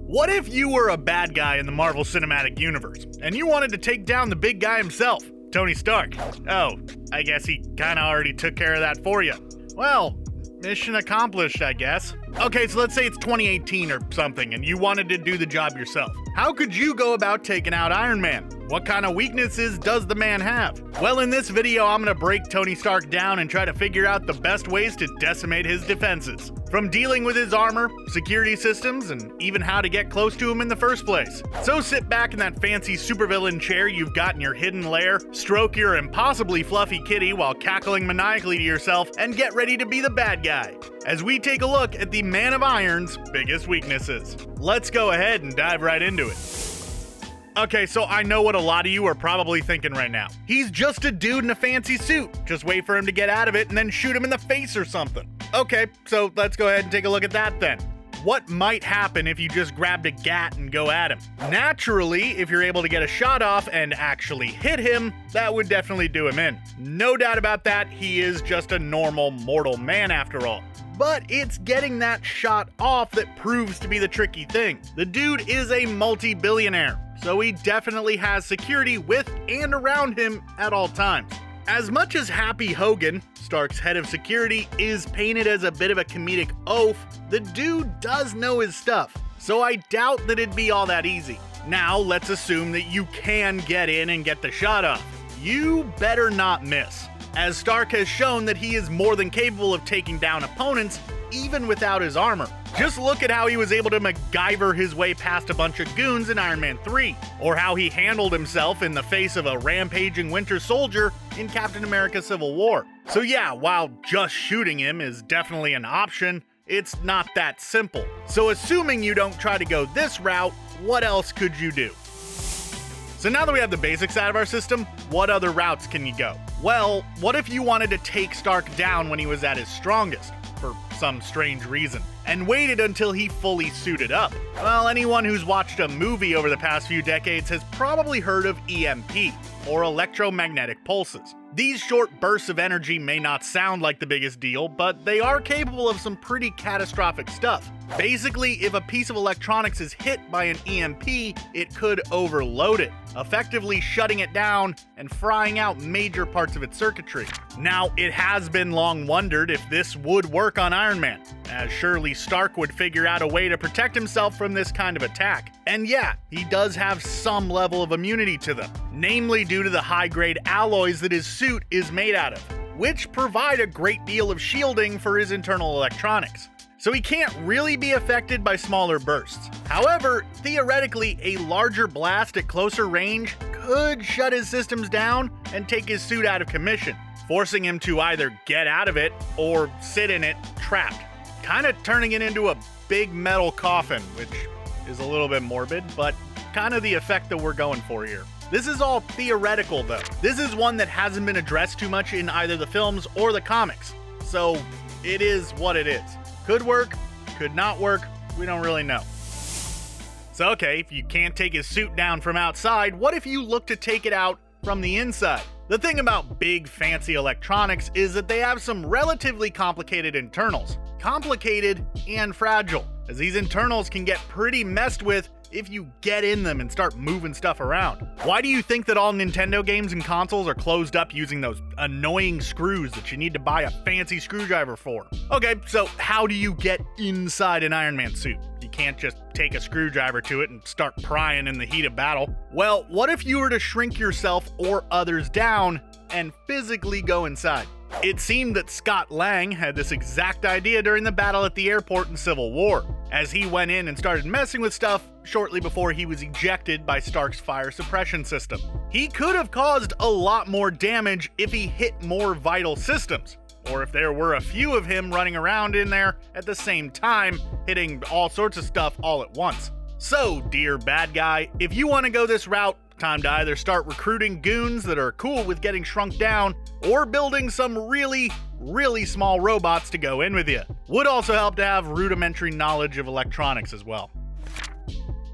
What if you were a bad guy in the Marvel Cinematic Universe, and you wanted to take down the big guy himself, Tony Stark? Oh, I guess he kinda already took care of that for you. Well, mission accomplished, I guess. Okay, so let's say it's 2018 or something, and you wanted to do the job yourself. How could you go about taking out Iron Man? What kind of weaknesses does the man have? Well, in this video, I'm gonna break Tony Stark down and try to figure out the best ways to decimate his defenses. From dealing with his armor, security systems, and even how to get close to him in the first place. So sit back in that fancy supervillain chair you've got in your hidden lair, stroke your impossibly fluffy kitty while cackling maniacally to yourself, and get ready to be the bad guy, as we take a look at the Man of Iron's biggest weaknesses. Let's go ahead and dive right into it. Okay, so I know what a lot of you are probably thinking right now. He's just a dude in a fancy suit. Just wait for him to get out of it and then shoot him in the face or something. Okay, so let's go ahead and take a look at that then. What might happen if you just grabbed a gat and go at him? Naturally, if you're able to get a shot off and actually hit him, that would definitely do him in. No doubt about that, he is just a normal mortal man after all. But it's getting that shot off that proves to be the tricky thing. The dude is a multi-billionaire, so he definitely has security with and around him at all times. As much as Happy Hogan, Stark's head of security, is painted as a bit of a comedic oaf, the dude does know his stuff, so I doubt that it'd be all that easy. Now, let's assume that you can get in and get the shot off. You better not miss, as Stark has shown that he is more than capable of taking down opponents even without his armor. Just look at how he was able to MacGyver his way past a bunch of goons in Iron Man 3, or how he handled himself in the face of a rampaging Winter Soldier in Captain America Civil War. So yeah, while just shooting him is definitely an option, it's not that simple. So assuming you don't try to go this route, what else could you do? So now that we have the basics out of our system, what other routes can you go? Well, what if you wanted to take Stark down when he was at his strongest, for some strange reason, and waited until he fully suited up? Well, anyone who's watched a movie over the past few decades has probably heard of EMP, or electromagnetic pulses. These short bursts of energy may not sound like the biggest deal, but they are capable of some pretty catastrophic stuff. Basically, if a piece of electronics is hit by an EMP, it could overload it, effectively shutting it down and frying out major parts of its circuitry. Now, it has been long wondered if this would work on Iron Man, as surely Stark would figure out a way to protect himself from this kind of attack. And yeah, he does have some level of immunity to them, namely due to the high-grade alloys that his suit is made out of, which provide a great deal of shielding for his internal electronics. So he can't really be affected by smaller bursts. However, theoretically, a larger blast at closer range could shut his systems down and take his suit out of commission, forcing him to either get out of it or sit in it trapped, kind of turning it into a big metal coffin, which is a little bit morbid, but kind of the effect that we're going for here. This is all theoretical though. This is one that hasn't been addressed too much in either the films or the comics, so it is what it is. Could work, could not work, we don't really know. So okay, if you can't take his suit down from outside, what if you look to take it out from the inside? The thing about big fancy electronics is that they have some relatively complicated internals. Complicated and fragile, as these internals can get pretty messed with if you get in them and start moving stuff around. Why do you think that all Nintendo games and consoles are closed up using those annoying screws that you need to buy a fancy screwdriver for? Okay, so how do you get inside an Iron Man suit? You can't just take a screwdriver to it and start prying in the heat of battle. Well, what if you were to shrink yourself or others down and physically go inside? It seemed that Scott Lang had this exact idea during the battle at the airport in Civil War, as he went in and started messing with stuff shortly before he was ejected by Stark's fire suppression system. He could have caused a lot more damage if he hit more vital systems, or if there were a few of him running around in there at the same time, hitting all sorts of stuff all at once. So, dear bad guy, if you want to go this route, time to either start recruiting goons that are cool with getting shrunk down, or building some really small robots to go in with you. Would also help to have rudimentary knowledge of electronics as well.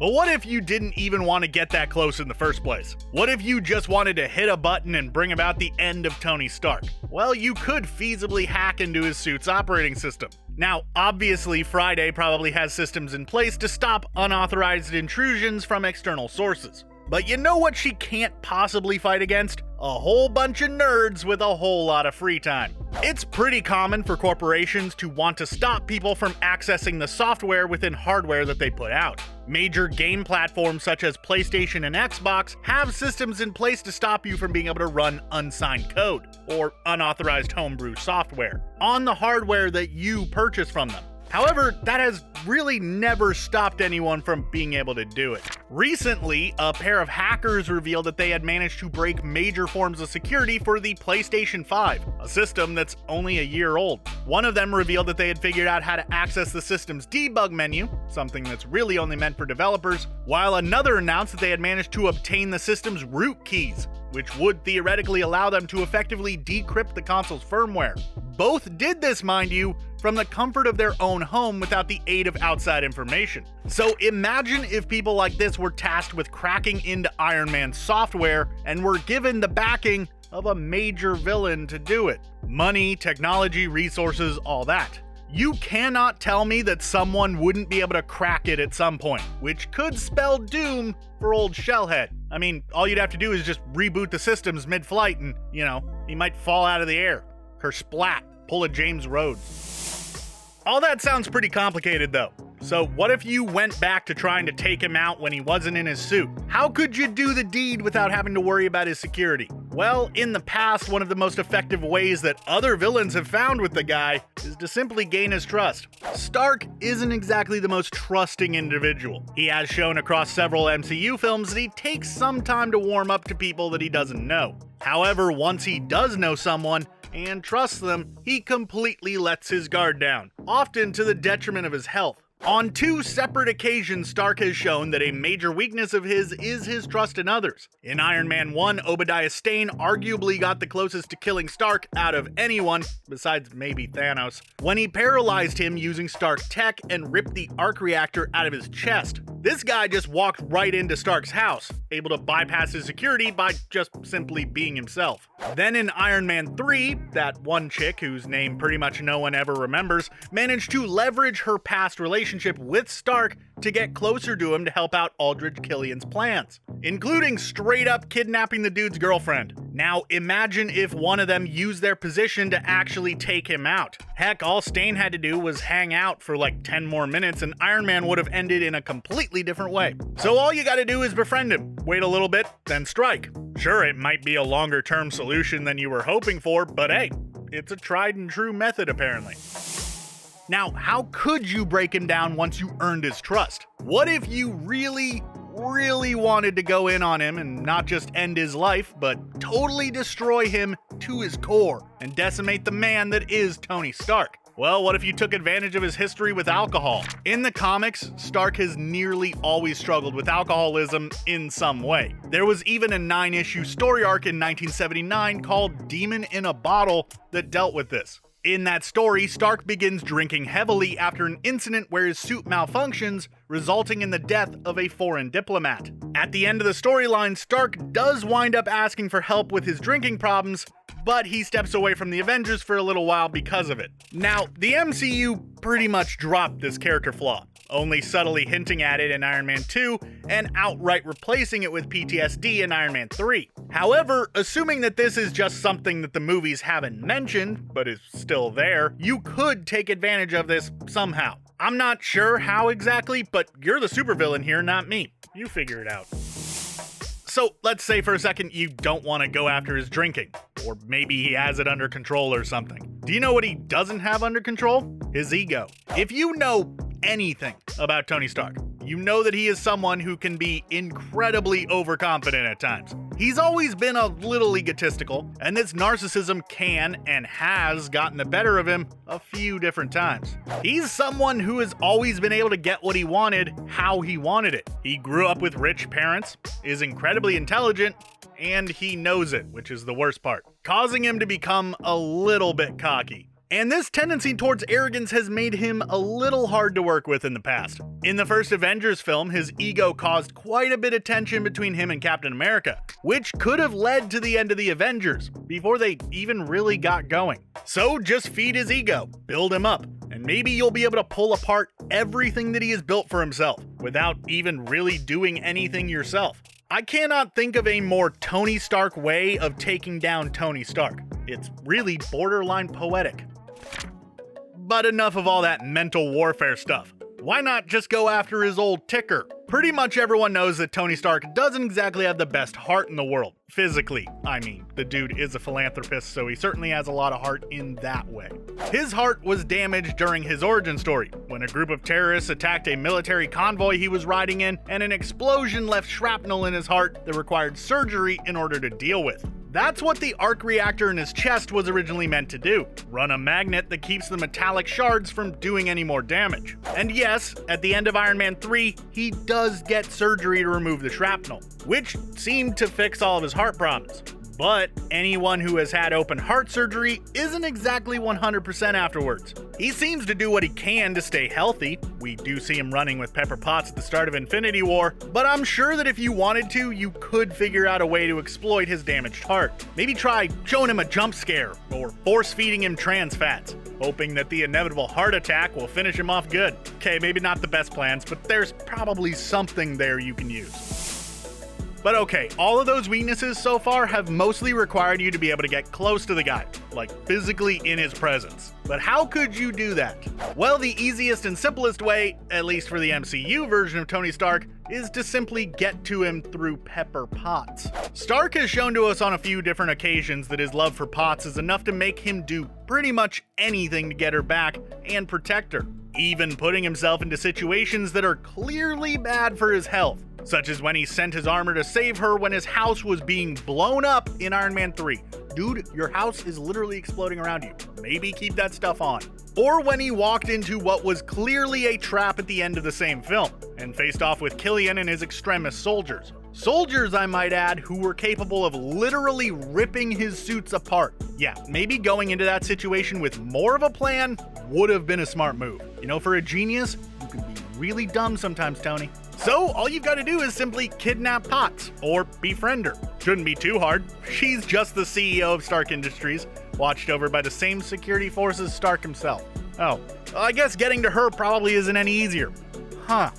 But what if you didn't even want to get that close in the first place? What if you just wanted to hit a button and bring about the end of Tony Stark? Well, you could feasibly hack into his suit's operating system. Now, obviously, Friday probably has systems in place to stop unauthorized intrusions from external sources. But you know what she can't possibly fight against? A whole bunch of nerds with a whole lot of free time. It's pretty common for corporations to want to stop people from accessing the software within hardware that they put out. Major game platforms such as PlayStation and Xbox have systems in place to stop you from being able to run unsigned code or unauthorized homebrew software on the hardware that you purchase from them. However, that has really never stopped anyone from being able to do it. Recently, a pair of hackers revealed that they had managed to break major forms of security for the PlayStation 5, a system that's only a year old. One of them revealed that they had figured out how to access the system's debug menu, something that's really only meant for developers, while another announced that they had managed to obtain the system's root keys, which would theoretically allow them to effectively decrypt the console's firmware. Both did this, mind you, from the comfort of their own home without the aid of outside information. So imagine if people like this were tasked with cracking into Iron Man's software and were given the backing of a major villain to do it. Money, technology, resources, all that. You cannot tell me that someone wouldn't be able to crack it at some point, which could spell doom for old Shellhead. I mean, all you'd have to do is just reboot the systems mid-flight and, he might fall out of the air. Splat, pull a James Rhodes. All that sounds pretty complicated though. So what if you went back to trying to take him out when he wasn't in his suit? How could you do the deed without having to worry about his security? Well, in the past, one of the most effective ways that other villains have found with the guy is to simply gain his trust. Stark isn't exactly the most trusting individual. He has shown across several MCU films that he takes some time to warm up to people that he doesn't know. However, once he does know someone and trusts them, he completely lets his guard down, often to the detriment of his health. On 2 separate occasions, Stark has shown that a major weakness of his is his trust in others. In Iron Man 1, Obadiah Stane arguably got the closest to killing Stark out of anyone, besides maybe Thanos, when he paralyzed him using Stark tech and ripped the arc reactor out of his chest. This guy just walked right into Stark's house, able to bypass his security by just simply being himself. Then in Iron Man 3, that one chick whose name pretty much no one ever remembers, managed to leverage her past relationship with Stark to get closer to him to help out Aldrich Killian's plans, including straight up kidnapping the dude's girlfriend. Now imagine if one of them used their position to actually take him out. Heck, all Stane had to do was hang out for like 10 more minutes and Iron Man would have ended in a completely different way. So all you gotta do is befriend him, wait a little bit, then strike. Sure, it might be a longer term solution than you were hoping for, but hey, it's a tried and true method apparently. Now, how could you break him down once you earned his trust? What if you really wanted to go in on him and not just end his life, but totally destroy him to his core and decimate the man that is Tony Stark? Well, what if you took advantage of his history with alcohol? In the comics, Stark has nearly always struggled with alcoholism in some way. There was even a 9-issue story arc in 1979 called Demon in a Bottle that dealt with this. In that story, Stark begins drinking heavily after an incident where his suit malfunctions, resulting in the death of a foreign diplomat. At the end of the storyline, Stark does wind up asking for help with his drinking problems, but he steps away from the Avengers for a little while because of it. Now, the MCU pretty much dropped this character flaw, only subtly hinting at it in Iron Man 2 and outright replacing it with PTSD in Iron Man 3. However, assuming that this is just something that the movies haven't mentioned, but is still there, you could take advantage of this somehow. I'm not sure how exactly, but you're the supervillain here, not me. You figure it out. So let's say for a second you don't want to go after his drinking, or maybe he has it under control or something. Do you know what he doesn't have under control? His ego. If you know anything about Tony Stark, you know that he is someone who can be incredibly overconfident at times. He's always been a little egotistical, and this narcissism can and has gotten the better of him a few different times. He's someone who has always been able to get what he wanted, how he wanted it. He grew up with rich parents, is incredibly intelligent, and he knows it, which is the worst part, causing him to become a little bit cocky. And this tendency towards arrogance has made him a little hard to work with in the past. In the first Avengers film, his ego caused quite a bit of tension between him and Captain America, which could have led to the end of the Avengers, before they even really got going. So just feed his ego, build him up, and maybe you'll be able to pull apart everything that he has built for himself, without even really doing anything yourself. I cannot think of a more Tony Stark way of taking down Tony Stark. It's really borderline poetic. But enough of all that mental warfare stuff. Why not just go after his old ticker? Pretty much everyone knows that Tony Stark doesn't exactly have the best heart in the world. Physically, I mean. The dude is a philanthropist, so he certainly has a lot of heart in that way. His heart was damaged during his origin story, when a group of terrorists attacked a military convoy he was riding in, and an explosion left shrapnel in his heart that required surgery in order to deal with. That's what the arc reactor in his chest was originally meant to do, run a magnet that keeps the metallic shards from doing any more damage. And yes, at the end of Iron Man 3, he does get surgery to remove the shrapnel, which seemed to fix all of his heart problems. But anyone who has had open heart surgery isn't exactly 100% afterwards. He seems to do what he can to stay healthy. We do see him running with Pepper Potts at the start of Infinity War, but I'm sure that if you wanted to, you could figure out a way to exploit his damaged heart. Maybe try showing him a jump scare, or force-feeding him trans fats, hoping that the inevitable heart attack will finish him off good. Okay, maybe not the best plans, but there's probably something there you can use. But okay, all of those weaknesses so far have mostly required you to be able to get close to the guy, like physically in his presence. But how could you do that? Well, the easiest and simplest way, at least for the MCU version of Tony Stark, is to simply get to him through Pepper Potts. Stark has shown to us on a few different occasions that his love for Potts is enough to make him do pretty much anything to get her back and protect her, even putting himself into situations that are clearly bad for his health, such as when he sent his armor to save her when his house was being blown up in Iron Man 3. Dude, your house is literally exploding around you. Maybe keep that stuff on. Or when he walked into what was clearly a trap at the end of the same film, and faced off with Killian and his extremist soldiers. Soldiers, I might add, who were capable of literally ripping his suits apart. Yeah, maybe going into that situation with more of a plan would have been a smart move. You know, for a genius, you can be really dumb sometimes, Tony. So all you've got to do is simply kidnap Potts, or befriend her. Shouldn't be too hard. She's just the CEO of Stark Industries, watched over by the same security forces Stark himself. Oh, I guess getting to her probably isn't any easier. Huh.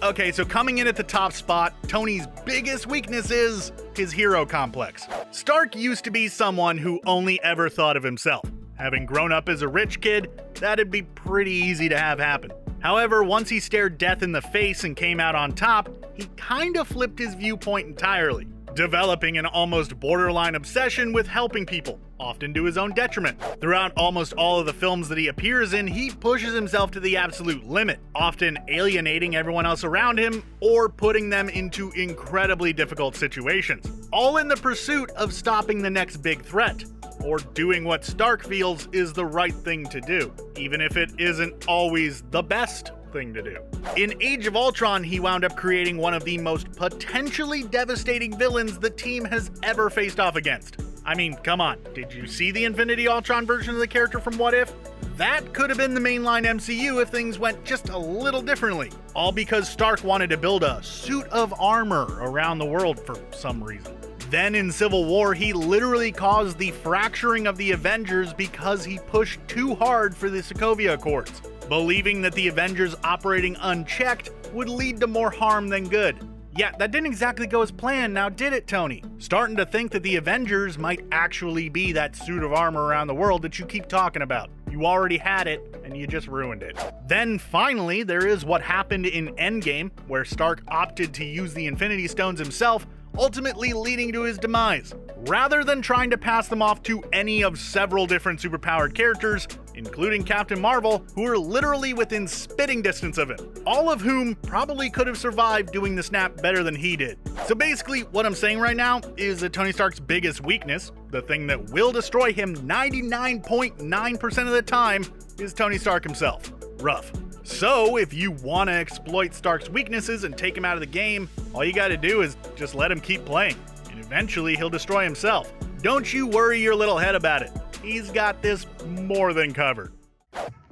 Okay, so coming in at the top spot, Tony's biggest weakness is his hero complex. Stark used to be someone who only ever thought of himself. Having grown up as a rich kid, that'd be pretty easy to have happen. However, once he stared death in the face and came out on top, he kinda flipped his viewpoint entirely, developing an almost borderline obsession with helping people, often to his own detriment. Throughout almost all of the films that he appears in, he pushes himself to the absolute limit, often alienating everyone else around him or putting them into incredibly difficult situations, all in the pursuit of stopping the next big threat, or doing what Stark feels is the right thing to do, even if it isn't always the best thing to do. In Age of Ultron, he wound up creating one of the most potentially devastating villains the team has ever faced off against. I mean, come on, did you see the Infinity Ultron version of the character from What If? That could have been the mainline MCU if things went just a little differently. All because Stark wanted to build a suit of armor around the world for some reason. Then in Civil War, he literally caused the fracturing of the Avengers because he pushed too hard for the Sokovia Accords, believing that the Avengers operating unchecked would lead to more harm than good. Yeah, that didn't exactly go as planned, now did it, Tony? Starting to think that the Avengers might actually be that suit of armor around the world that you keep talking about. You already had it, and you just ruined it. Then finally, there is what happened in Endgame, where Stark opted to use the Infinity Stones himself, ultimately leading to his demise, rather than trying to pass them off to any of several different superpowered characters, including Captain Marvel, who are literally within spitting distance of him, all of whom probably could have survived doing the snap better than he did. So basically, what I'm saying right now is that Tony Stark's biggest weakness, the thing that will destroy him 99.9% of the time, is Tony Stark himself. Rough. So, if you want to exploit Stark's weaknesses and take him out of the game, all you gotta do is just let him keep playing, and eventually he'll destroy himself. Don't you worry your little head about it. he's got this more than covered.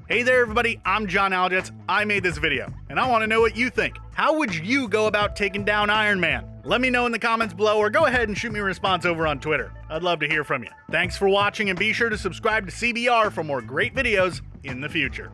Hey there everybody, I'm John Aljets. I made this video, and I want to know what you think. How would you go about taking down Iron Man? Let me know in the comments below, or go ahead and shoot me a response over on Twitter. I'd love to hear from you. Thanks for watching, and be sure to subscribe to CBR for more great videos in the future.